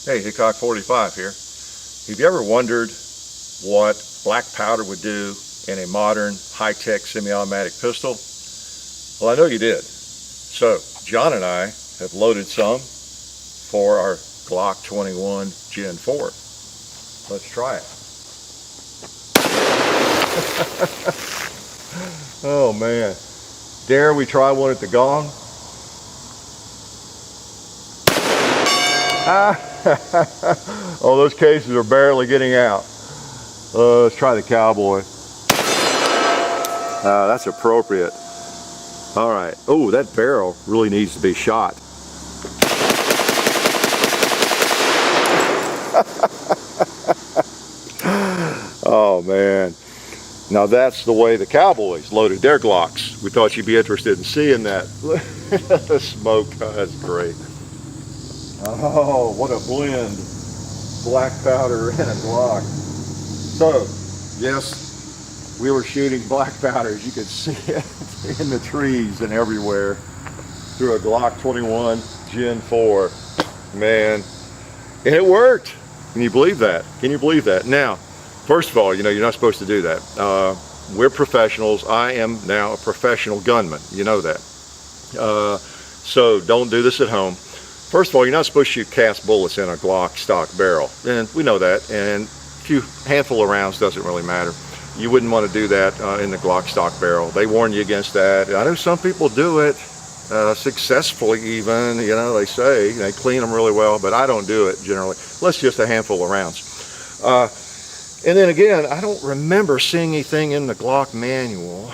Hey, Hickok 45 here. Have you ever wondered what black powder would do in a modern high-tech semi-automatic pistol? Well, I know you did. So, John and I have loaded some for our Glock 21 Gen 4. Let's try it. Oh man. Dare we try one at the gong? Oh, those cases are barely getting out. Let's try the cowboy. That's appropriate. All right. Oh, that barrel really needs to be shot. Oh man. Now that's the way the cowboys loaded their Glocks. We thought you'd be interested in seeing that. The smoke, that's great. Oh, what a blend. Black powder and a Glock. So, yes, we were shooting black powder, as you could see it in the trees and everywhere, through a Glock 21 Gen 4. Man, and it worked. Can you believe that? Can you believe that? Now, first of all, you know, you're not supposed to do that. We're professionals. I am now a professional gunman. You know that. So don't do this at home. First of all, you're not supposed to shoot cast bullets in a Glock stock barrel. And we know that. And a few handful of rounds doesn't really matter. You wouldn't want to do that in the Glock stock barrel. They warn you against that. I know some people do it successfully even, you know, they say. They clean them really well, but I don't do it generally. Let's just a handful of rounds. And then again, I don't remember seeing anything in the Glock manual.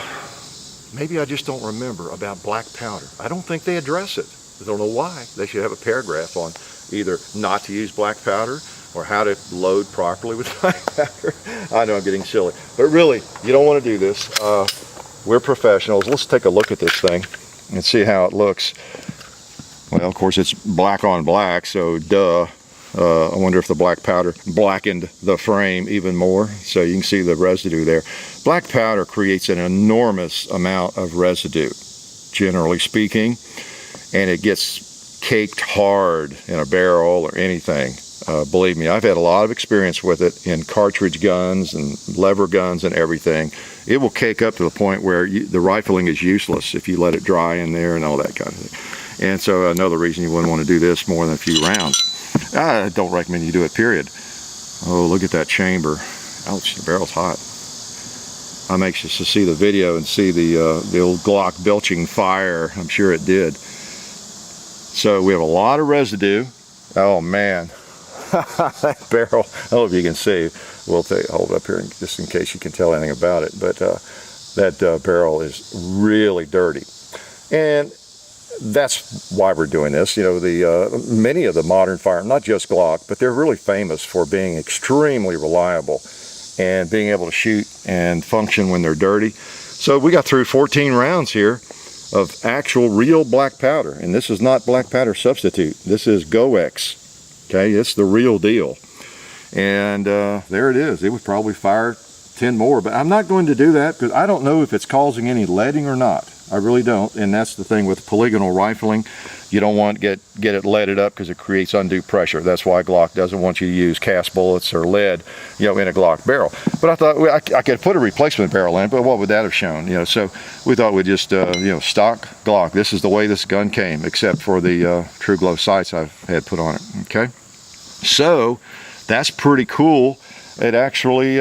Maybe I just don't remember about black powder. I don't think they address it. I don't know why. They should have a paragraph on either not to use black powder or how to load properly with black powder. I know I'm getting silly, but really, you don't want to do this. We're professionals. Let's take a look at this thing and see how it looks. Well, of course, it's black on black, so duh. I wonder if the black powder blackened the frame even more, so you can see the residue there. Black powder creates an enormous amount of residue, generally speaking, and it gets caked hard in a barrel or anything. Believe me, I've had a lot of experience with it in cartridge guns and lever guns and everything. It will cake up to the point where the rifling is useless if you let it dry in there and all that kind of thing. And so another reason you wouldn't want to do this more than a few rounds. I don't recommend you do it, period. Oh, look at that chamber. Ouch, the barrel's hot. I'm anxious to see the video and see the old Glock belching fire. I'm sure it did. So we have a lot of residue. Oh man, that barrel, I don't know if you can see. We'll hold it up here just in case you can tell anything about it. But that barrel is really dirty. And that's why we're doing this. You know, many of the modern firearms, not just Glock, but they're really famous for being extremely reliable and being able to shoot and function when they're dirty. So we got through 14 rounds here of actual real black powder, and this is not black powder substitute. This is Glocks. Okay, it's the real deal. And there it is. It would probably fire 10 more, but I'm not going to do that because I don't know if it's causing any leading or not. I really don't, and that's the thing with polygonal rifling. You don't want to get it leaded up because it creates undue pressure. That's why Glock doesn't want you to use cast bullets or lead, you know, in a Glock barrel. But I thought I could put a replacement barrel in, but what would that have shown? You know, so we thought we'd just, you know, stock Glock. This is the way this gun came, except for the True Glow sights I've had put on it. Okay, so that's pretty cool. It actually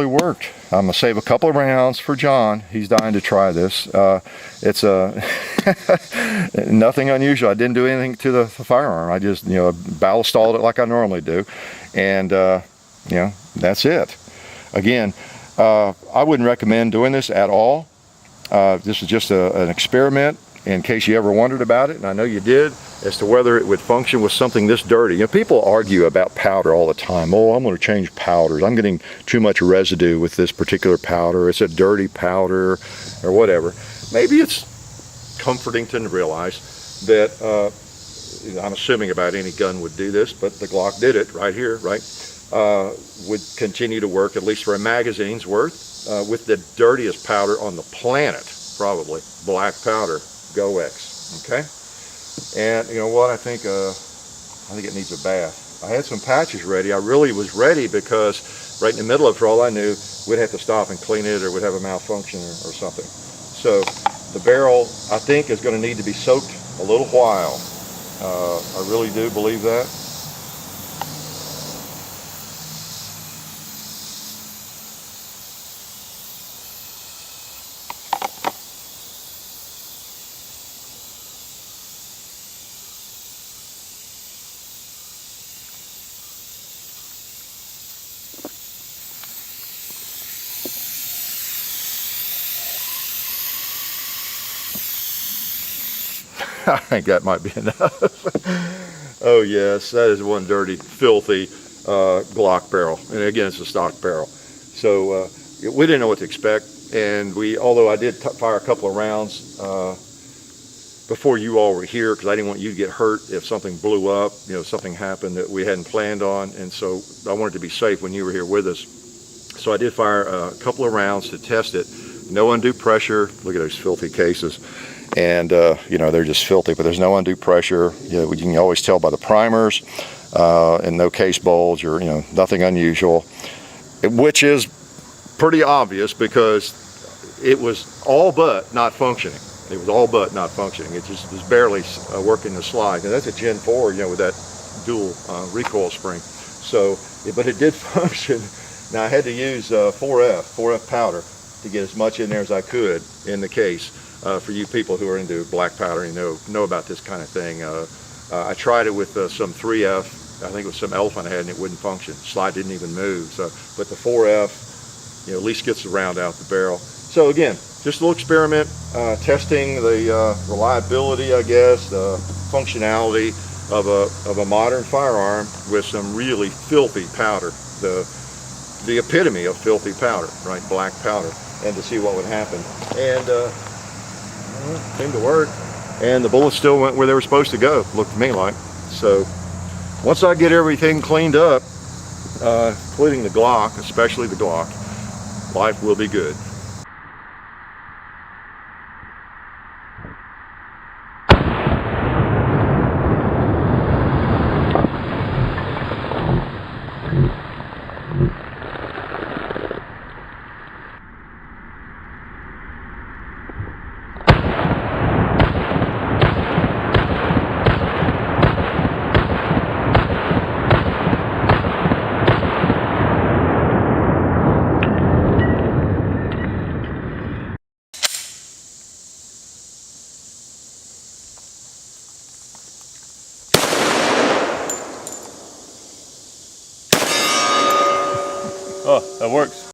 worked. I'm gonna save a couple of rounds for John. He's dying to try this. It's nothing unusual. I didn't do anything to the firearm. I just, you know, barrel stalled it like I normally do, and you know, that's it. Again, I wouldn't recommend doing this at all. This is just an experiment in case you ever wondered about it, and I know you did, as to whether it would function with something this dirty. You know, people argue about powder all the time. Oh, I'm going to change powders. I'm getting too much residue with this particular powder. It's a dirty powder, or whatever. Maybe it's comforting to realize that, I'm assuming about any gun would do this, but the Glock did it right here, right? Would continue to work, at least for a magazine's worth, with the dirtiest powder on the planet, probably, black powder. Glocks, okay? And you know what? I think it needs a bath. I had some patches ready. I really was ready because right in the middle of it, for all I knew, we'd have to stop and clean it or we'd have a malfunction or something. So the barrel, I think, is going to need to be soaked a little while. I really do believe that. I think that might be enough. Oh yes, that is one dirty, filthy Glock barrel. And again, it's a stock barrel. So we didn't know what to expect. And although I did fire a couple of rounds before you all were here, because I didn't want you to get hurt if something blew up, something happened that we hadn't planned on. And so I wanted to be safe when you were here with us. So I did fire a couple of rounds to test it. No undue pressure. Look at those filthy cases. And they're just filthy, but there's no undue pressure. You can always tell by the primers, and no case bulge or nothing unusual, which is pretty obvious because it was all but not functioning. It was all but not functioning. It just was barely working the slide. And that's a Gen 4, with that dual recoil spring. So, but it did function. Now I had to use 4F powder to get as much in there as I could in the case. For you people who are into black powder, know about this kind of thing. I tried it with some 3F. I think it was some elephant head, and it wouldn't function. The slide didn't even move. So, but the 4F, at least gets the round out the barrel. So again, just a little experiment, testing the reliability, I guess, the functionality of a modern firearm with some really filthy powder. The epitome of filthy powder, right? Black powder, and to see what would happen. And seemed to work, and the bullets still went where they were supposed to go, looked to me like. So once I get everything cleaned up, including the Glock, especially the Glock, life will be good. Oh, that works.